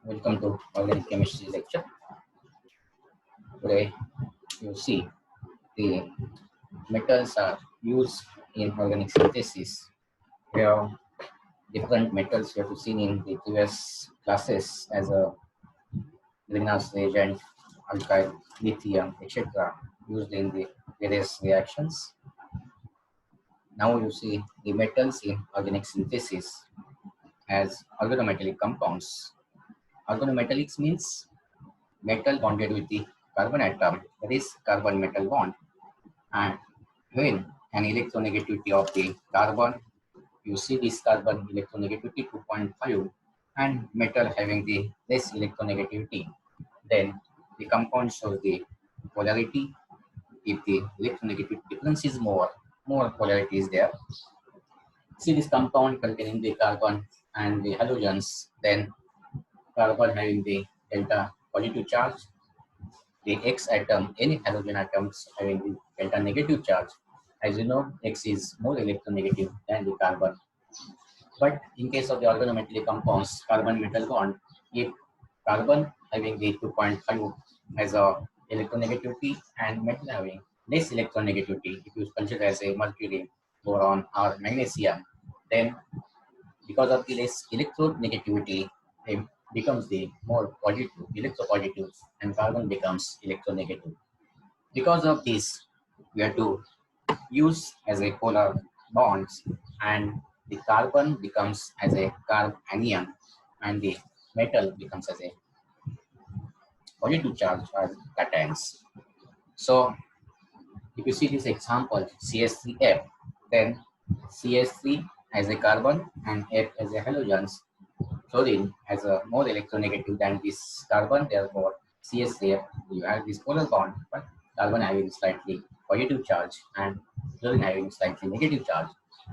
Welcome to organic chemistry lecture. Today you see the metals are used in organic synthesis. We have different metals we have seen in the previous classes as a greenhouse reagent, alkyl, lithium, etc. used in the various reactions. Now you see the metals in organic synthesis as organometallic compounds. Organometallics means metal bonded with the carbon atom, that is carbon metal bond. And when an electronegativity of the carbon, you see this carbon electronegativity 2.5 and metal having the less electronegativity, then the compound shows the polarity. If the electronegativity difference is more polarity is there. See this compound containing the carbon and the halogens, then carbon having the delta positive charge, the X atom, any halogen atoms having the delta negative charge. As you know, X is more electronegative than the carbon. But in case of the organometallic compounds, carbon metal bond, if carbon having the 2.5 as a electronegativity and metal having less electronegativity, if you consider as a mercury, boron, or magnesium, then because of the less electronegativity, it becomes the more positive, electropositive, and carbon becomes electronegative. Because of this, we have to use as a polar bonds, and the carbon becomes as a carbanion, and the metal becomes as a positive charge as cations. So, if you see this example, CH3F, then CH3 as a carbon and F as a halogens. Chlorine has a more electronegative than this carbon, therefore CH3F, you have this polar bond, but carbon having slightly positive charge and chlorine having slightly negative charge.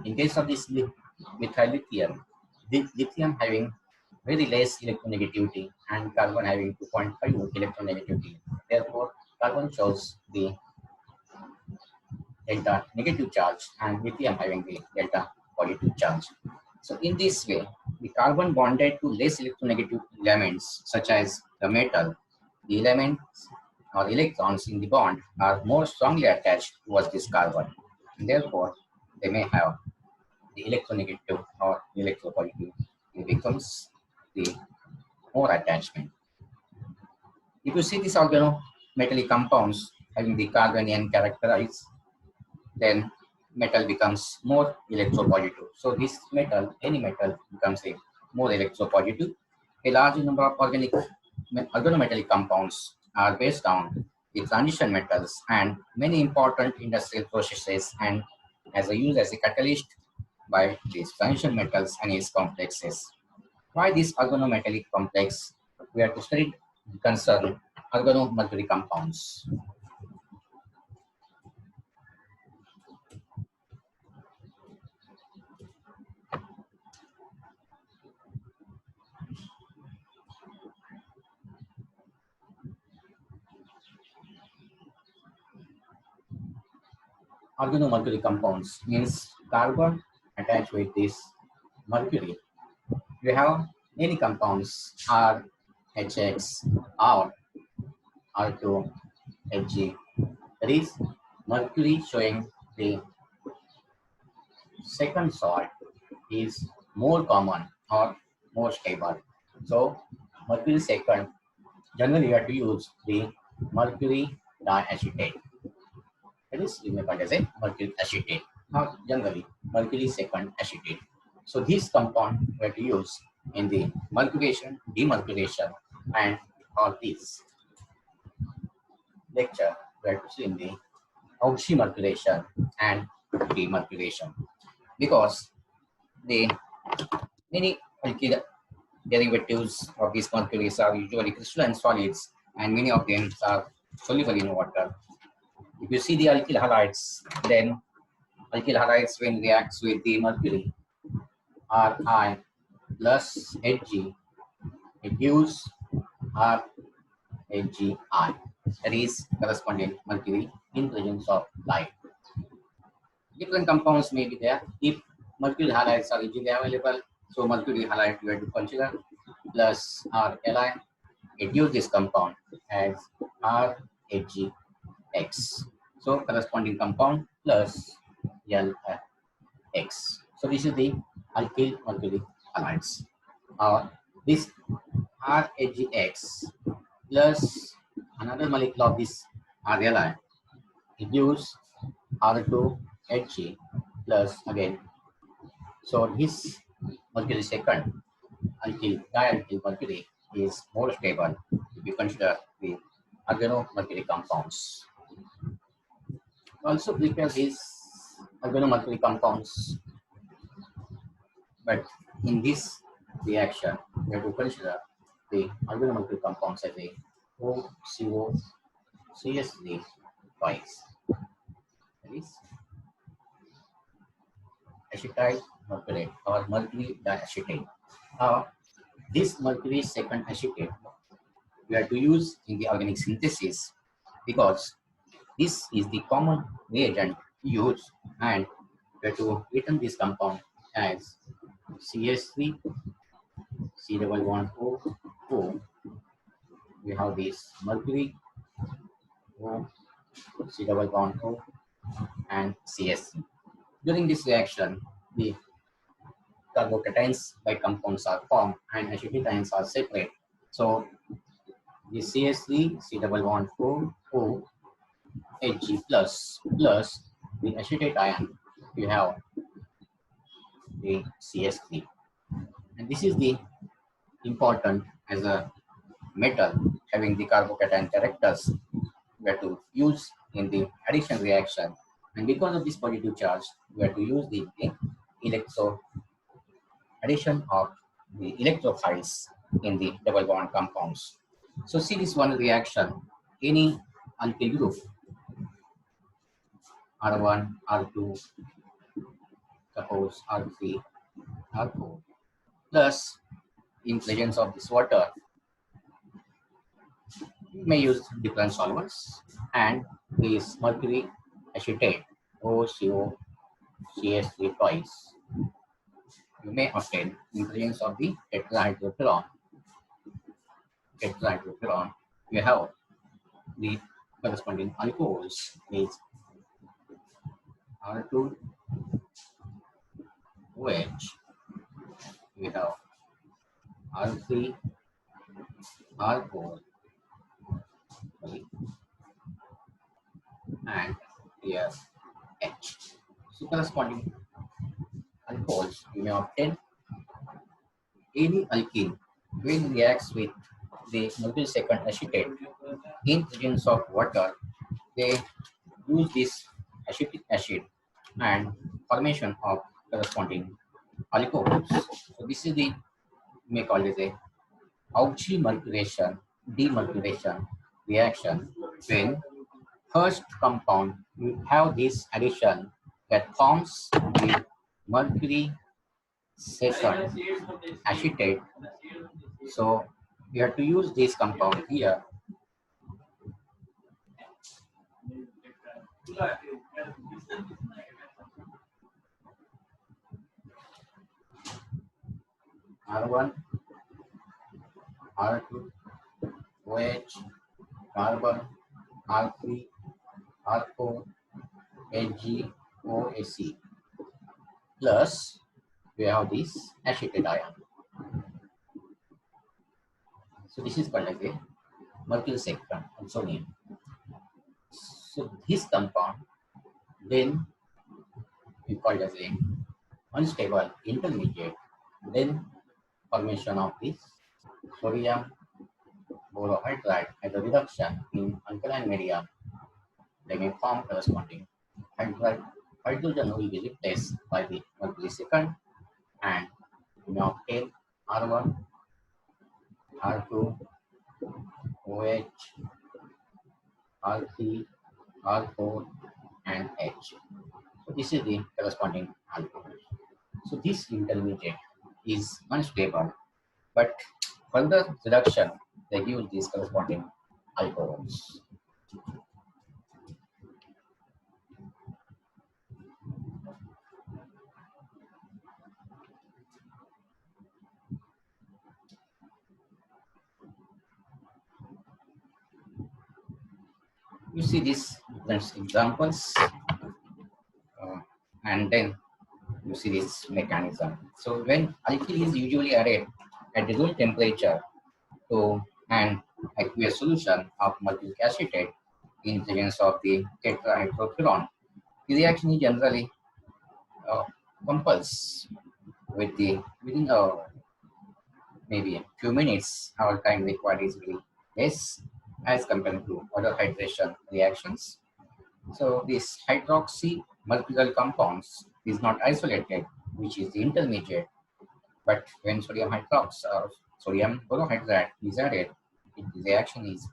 In case of this methyl lithium, the lithium having very less electronegativity and carbon having 2.5 electronegativity. Therefore, carbon shows the delta negative charge and lithium having the delta positive charge. So in this way, the carbon bonded to less electronegative elements such as the metal, the elements or electrons in the bond are more strongly attached towards this carbon. And therefore, they may have the electronegative or electropositive. It becomes the more attachment. If you see these organometallic compounds having the carbanion characterized, then metal becomes more electropositive. So this metal, any metal, becomes a more electropositive. A large number of organometallic compounds are based on the transition metals, and many important industrial processes and as a use as a catalyst by these transition metals and its complexes. Why this organometallic complex? We have to study concern organomercury compounds. Organomercury compounds means carbon attached with this mercury. We have many compounds R, HX, R, R2, Hg. That is mercury showing the second salt is more common or more stable. So mercury second, generally you have to use the mercury diacetate. That is, you may call it as a mercury acetate, or generally mercury second acetate. So this compound we have to use in the mercuration, demercuration, and all these lecture we have to see in the oxymercuration and demercuration, because the many alkyl derivatives of these mercuries are usually crystalline solids, and many of them are soluble in water. If you see the alkyl halides, then alkyl halides when reacts with the mercury, Ri plus Hg, it gives RHgI. That is corresponding mercury in presence of light. Different compounds may be there. If mercury halides are easily available, so mercury halide we have to consider. plus RLi. It gives this compound as RHGX. So corresponding compound plus LX. So this is the alkyl mercury halides. This RHGX plus another molecule of this RLi, it gives R2Hg plus again. So this mercury second alkyl dialkyl mercury is more stable if you consider the organomercury compounds. Also prepare these organomercury compounds, but in this reaction we have to consider the organomercury compounds as a OCO CH3 twice. That is acetyl mercury or mercury diacetate. Now, this mercury second acetate we are to use in the organic synthesis because this is the common reagent used, and we have to written this compound as CH3 C double bond O O. We have this mercury O C double bond O and CH3. During this reaction, the carbocations by compounds are formed and acetyls are separate. So the CH3 C double bond O Hg plus the acetate ion, you have the CH3, and this is the important as a metal having the carbocation characters we have to use in the addition reaction, and because of this positive charge we have to use the electro addition of the electrophiles in the double bond compounds. So see this one reaction, any alkyl group R1 R2 suppose R3 R4 plus in presence of this water you may use different solvents, and this mercury acetate OCO CH3 twice you may obtain in presence of the tetrahydrofuran. You have the corresponding alcohols is R2OH, we have R3 R4 and here H. So corresponding alcohols you may obtain. Any alkene when reacts with the mercury second acetate in presence of water, they use this acetic acid and formation of corresponding alcohols. So this is the you may call it a oxymercuration-demercuration reaction when first compound you have this addition that forms the mercury second acetate. So we have to use this compound here R1 R2 OH carbon R3 R4 HgOAc plus we have this acetate ion. So this is called as a mercury second also named. So this compound then we call as a unstable intermediate, then formation of this sodium borohydride as a reduction in alkaline medium, they may form corresponding hydride. Hydrogen will be replaced by the mercury second, and we may obtain R1 R2 OH R3 R4 and H. So this is the corresponding alcohol. So this intermediate is unstable, but further reduction they give these corresponding alcohols. You see these different examples, and then you see this mechanism. So when alkyl is usually added at the room temperature to an aqueous solution of mercury acetate in presence of the tetrahydrofuran, the reaction is generally uh, compulse within maybe a few minutes. Our time required is really less as compared to other hydration reactions. So this hydroxy mercurial compounds is not isolated, which is the intermediate. But when sodium hydrox or sodium borohydride is added, the reaction is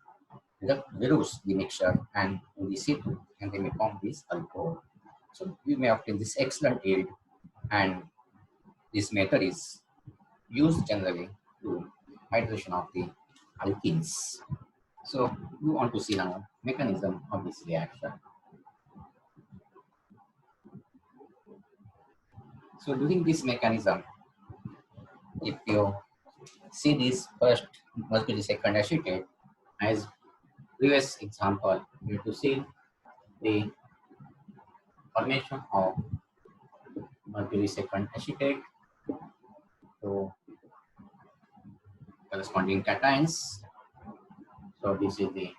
reduce the mixture and to the C2, and they may form this alcohol. So we may obtain this excellent yield, and this method is used generally to hydration of the alkenes. So we want to see now mechanism of this reaction. So during this mechanism, if you see this first mercury second acetate as previous example, you have to see the formation of mercury second acetate to corresponding cations. So this is the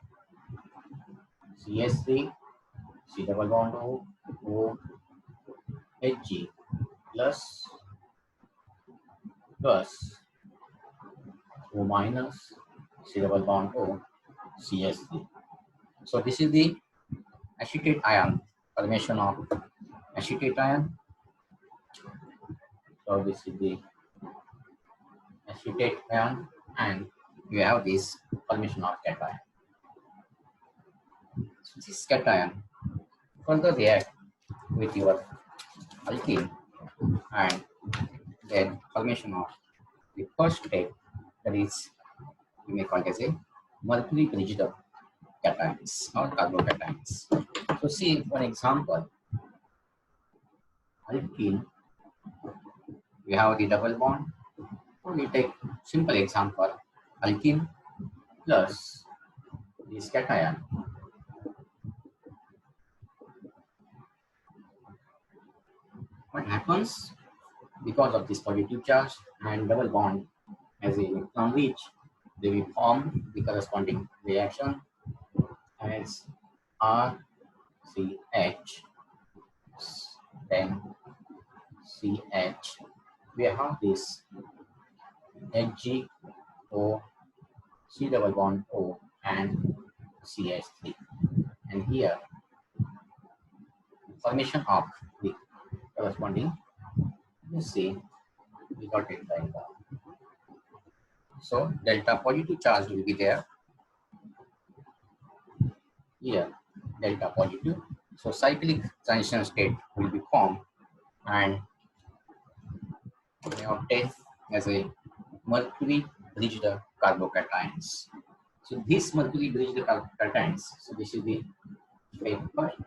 CS3, C double bond O, Hg plus O minus, C double bond O, CS3. So this is the acetate ion, formation of acetate ion. So this is the acetate ion, and you have this formation of cation. So this cation further react with your alkene, and then formation of the first step, that is we may call it as a mercury bridged cations or carbocations. So see one example, alkene, we have the double bond. So we take simple example, alkene plus this cation. What happens because of this positive charge and double bond as a electron reach, they will form the corresponding reaction as RCH, then CH. We have this HgO, C double bond O, and CH3. And here, formation of the corresponding, you see, we got it like that. So delta positive charge will be there here, delta positive. So cyclic transition state will be formed, and we obtain as a mercury bridged carbocations. So this mercury bridged carbocations, so this is the step first,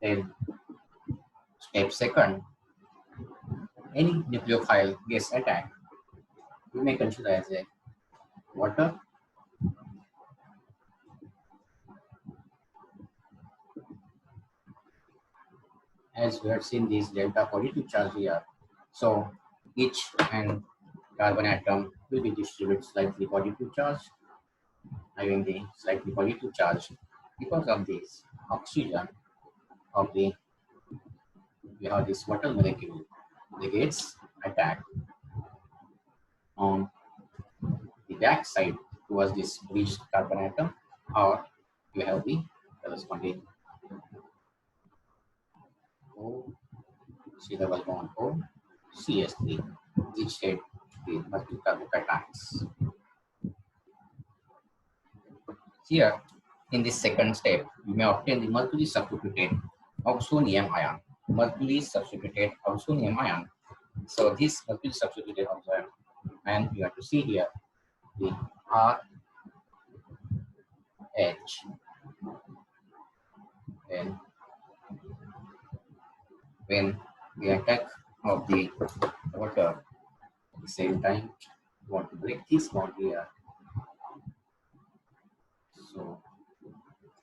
then step second, any nucleophile gets attacked, we may consider as a water. As we have seen this delta positive charge here, so each and carbon atom will be distributed slightly positive charge, having the slightly positive charge because of this oxygen of the, we have this water molecule, they gets attacked on the back side towards this bridged carbon atom, or you have the corresponding O, C double bond O, CS3, which had the mercury carbocations. Here, in this second step, you may obtain the mercury substituted oxonium ion. Mercury substituted oxonium ion. So this mercury substituted oxonium ion, you have to see here the RH. Then when the attack of the water at the same time, you want to break this bond here. So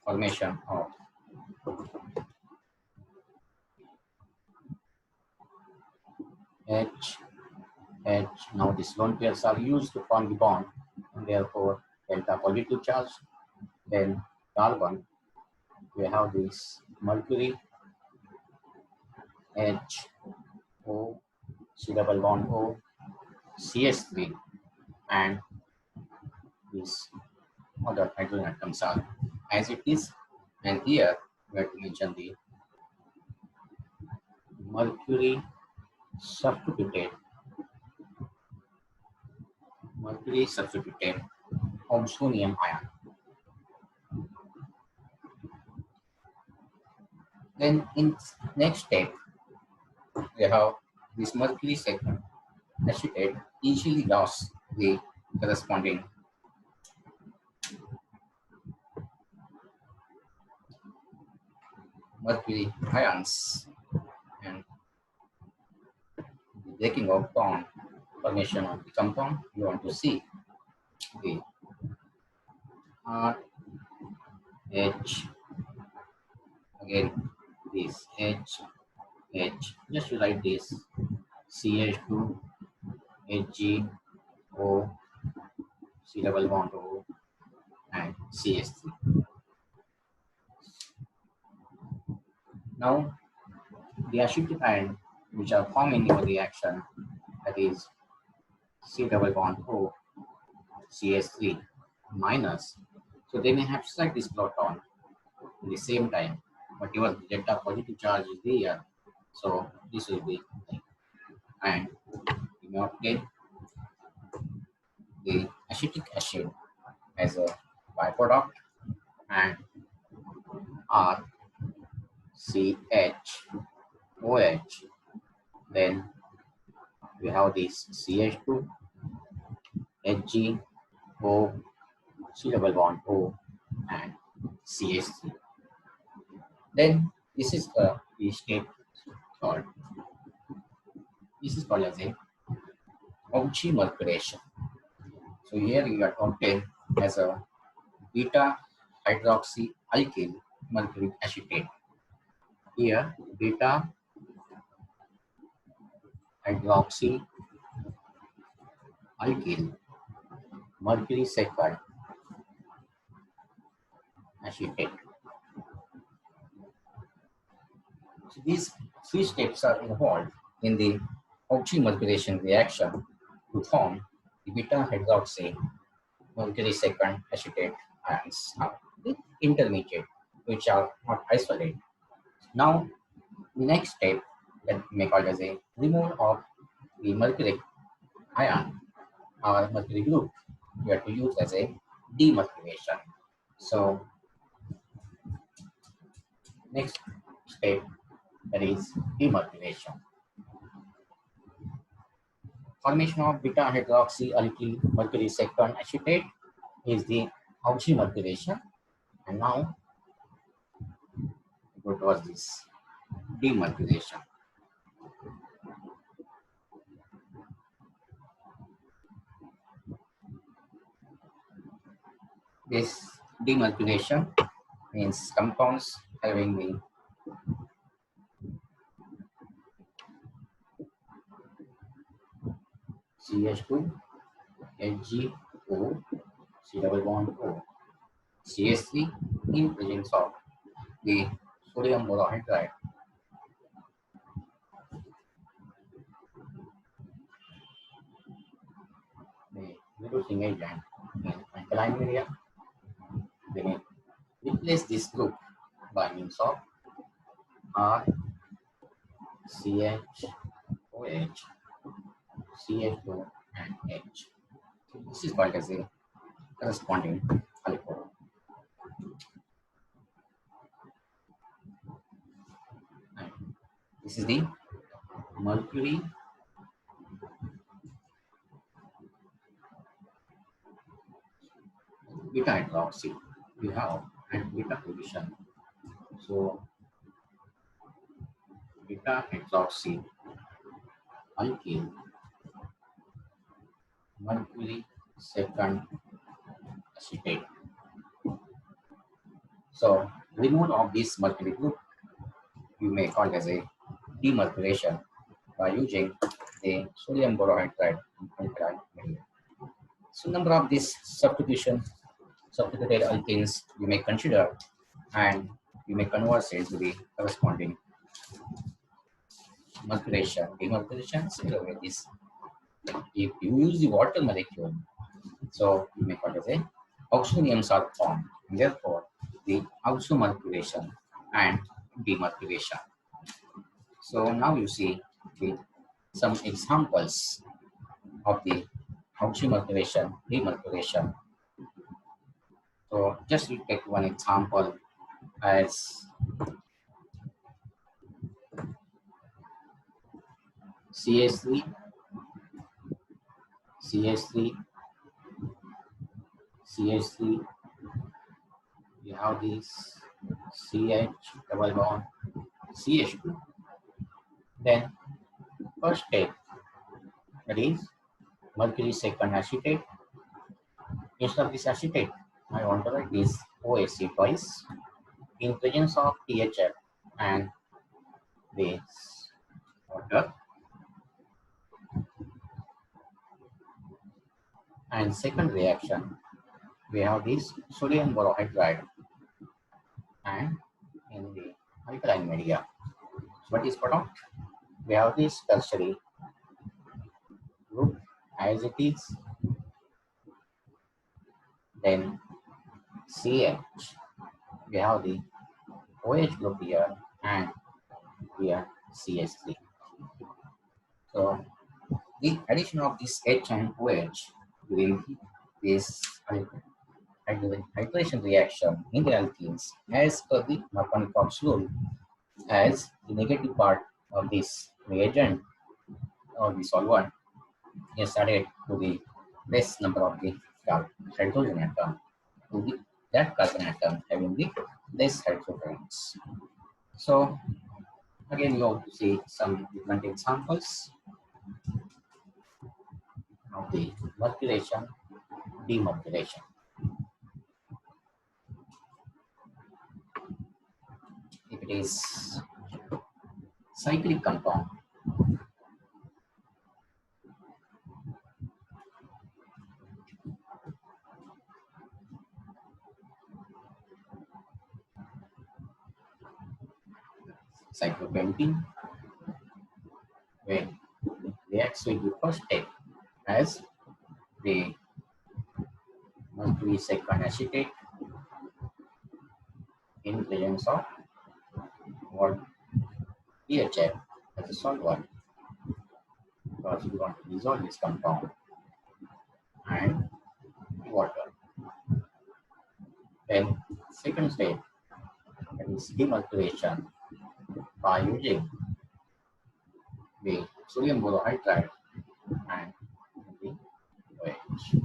formation of H, H. Now these lone pairs are used to form the bond, and therefore delta positive charge. Then carbon, we have this mercury, H, O, C double bond O, CH3, and these other hydrogen atoms are as it is. And here we have to mention the mercury substituted, oxonium ion. Then in next step, we have this mercury second acetate easily lost the corresponding mercury ions, and the breaking of bond formation of the compound. You want to see the R, H, again this H, H, just write this CH2, Hg, O, C double bond O, and CH3. Now the acidic ion which are forming in the reaction, that is C double bond O, CH3 minus. So they may have struck this proton in the same time, but your delta positive charge is there. So this will be, and you may obtain the acetic acid as a byproduct, and R, CH, OH. Then we have this CH2, Hg, O, C double bond O, and CH3. Then this is the state called, this is called as a oxymercuration. So here you are obtained as a beta hydroxy alkyl mercuric acetate. Here beta hydroxy alkyl mercury second acetate. So these three steps are involved in the oxymercuration reaction to form the beta hydroxy mercury second acetate ions, the intermediate, which are not isolated. Now, the next step that we may call as a removal of the mercury ion or mercury group, we have to use as a demercuration. So, next step, that is demercuration. Formation of beta hydroxy alkyl mercury second acetate is the oxymercuration, and now go towards this demercuration. This demercuration means compounds having the CH2, HgO, C double bond O, CH3 in presence of the sodium borohydride. The reducing agent in alkaline media. They may replace this group by means of R, CH, OH, CH2, and H. So this is called as a corresponding alcohol. And this is the mercury beta hydroxy. We have at beta position. So beta hydroxy alkyl mercury second acetate. So removal of this mercury group you may call as a demercuration by using the sodium borohydride alkaline media. So number of these substituted alkenes you may consider, and you may convert it to the corresponding demercuration. Similarly, this if you use the water molecule, so you may call it as a oxoniums are formed. Therefore, the oxomercuration and demercuration. So now you see the, some examples of the oxymercuration, demercuration. So just we take one example as CH3, CH3, CH3. We have this CH double bond, CH2. Then first step, that is mercury second acetate. Instead of this acetate, I want to write this OSC twice in presence of THF and this water. And second reaction, we have this sodium borohydride and in the alkaline media. What is product? We have this tertiary group as it is, then CH. We have the OH group here and here CH3. So the addition of this H and OH will this hydration reaction in the alkenes as per the Marconi-Cox rule, as the negative part of this reagent or the solvent is added to the less number of the hydrogen atom to the that carbon atom having the less hydrocarbons. So again you have to see some different examples of the mercuration, demercuration. If it is cyclic compound, cyclopentene, when it reacts with the first step as the mercury second acetate in presence of what THF as a solvent, because we want to dissolve this compound, and water. Then second step, that is demercuration by using the sodium borohydride and the OH.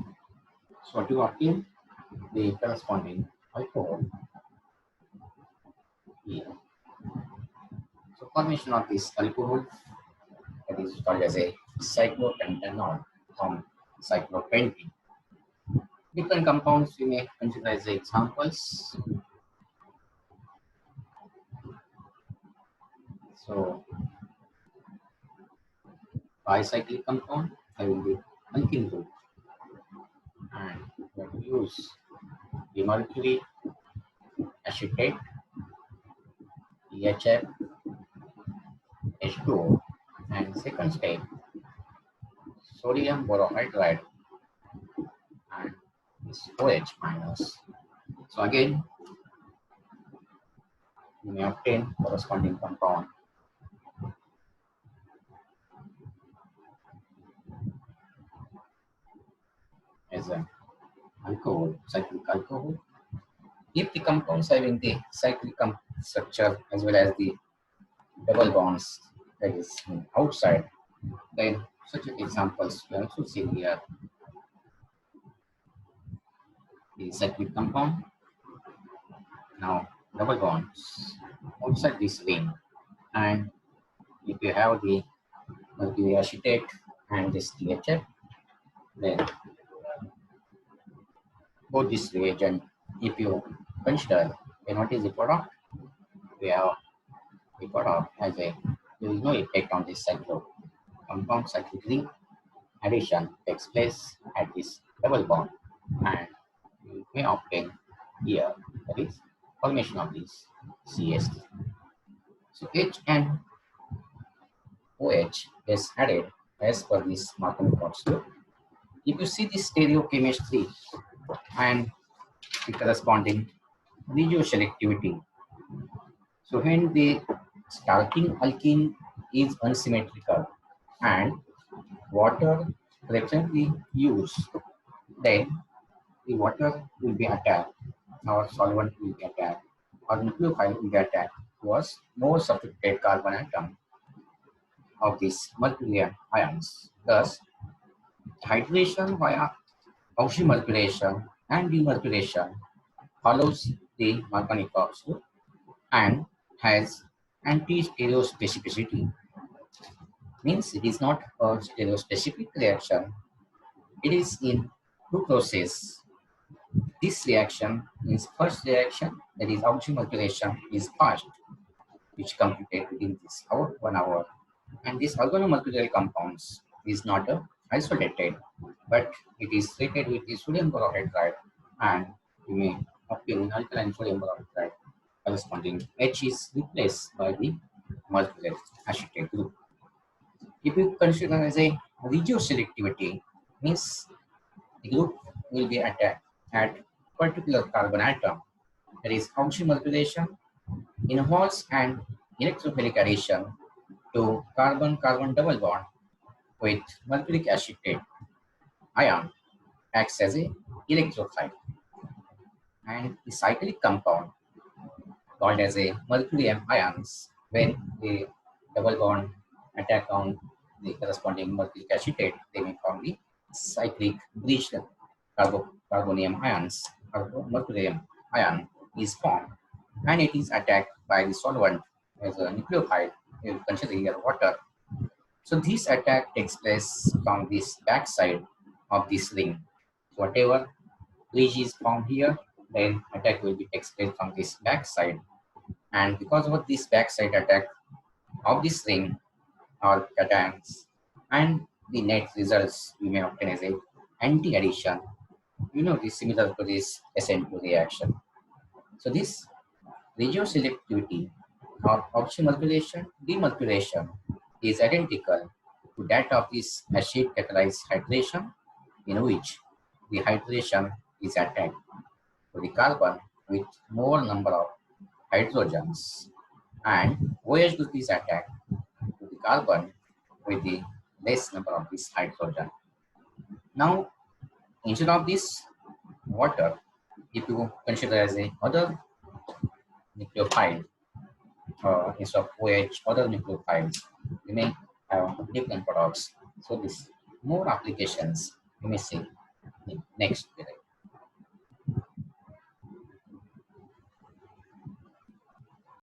So to obtain the corresponding alcohol here. So formation of this alcohol, that is called as a cyclopentanol from cyclopentene. Different compounds we may consider as examples. So bicyclic compound having the alkene group, and we have to use the mercury acetate, THF, H2O, and second step sodium borohydride and this OH minus. So again you may obtain corresponding compound as an alcohol, cyclic alcohol. If the compounds having the cyclic structure as well as the double bonds that is outside, then such examples we also see here. The cyclic compound, now double bonds outside this ring, and if you have the mercury acetate and this THF, then both this reagent, if you consider And what is the product? We have the product has a there is no effect on this cycle. Compound cyclic ring addition takes place at this double bond, and you may obtain here that is formation of this CS. So H and OH is added as per this Markov law. If you see this stereochemistry and the corresponding regioselectivity, so when the starting alkene is unsymmetrical and water preferably used, then the water will be attacked, or solvent will be attacked, or nucleophile will be attacked towards more substituted carbon atom of these mercury ions. Thus, hydration via oxymercuration and demercuration follows the Markovnikov's law and has anti-stereospecificity. Means it is not a stereospecific reaction. It is in two processes. This reaction is first reaction, that is oxymercuration, is fast, which completed within this hour, 1 hour. And this organomercurial compounds is not isolated, but it is treated with the sodium borohydride, and you may obtain in alkaline sodium borohydride corresponding H is replaced by the mercurial acetate group. If you consider as a regioselectivity, means the group will be attacked at particular carbon atom, that is oxymercuration involves an electrophilic addition to carbon-carbon double bond with mercuric acetate ion acts as a electrophile, and the cyclic compound called as a mercurium ions, when the double bond attack on the corresponding mercuric acetate, they may form the cyclic breached carbonium ions, or mercurium ion is formed, and it is attacked by the solvent as a nucleophile. You will consider here water. So this attack takes place from this back side of this ring. So whatever breach is formed here, then attack will be takes place from this back side. And because of this backside attack of this ring or cations, and the net results we may obtain as a anti-addition. You know, this similar to this SN2 reaction. So this regioselectivity or oxymercuration demercuration is identical to that of this acid catalyzed hydration, in which the hydration is attacked to the carbon with more number of hydrogens, and OH group is attacked to the carbon with the less number of this hydrogen. Now, instead of this water, if you consider as a other nucleophile, instead of OH, other nucleophiles, you may have different products. So this more applications you may see in next lecture.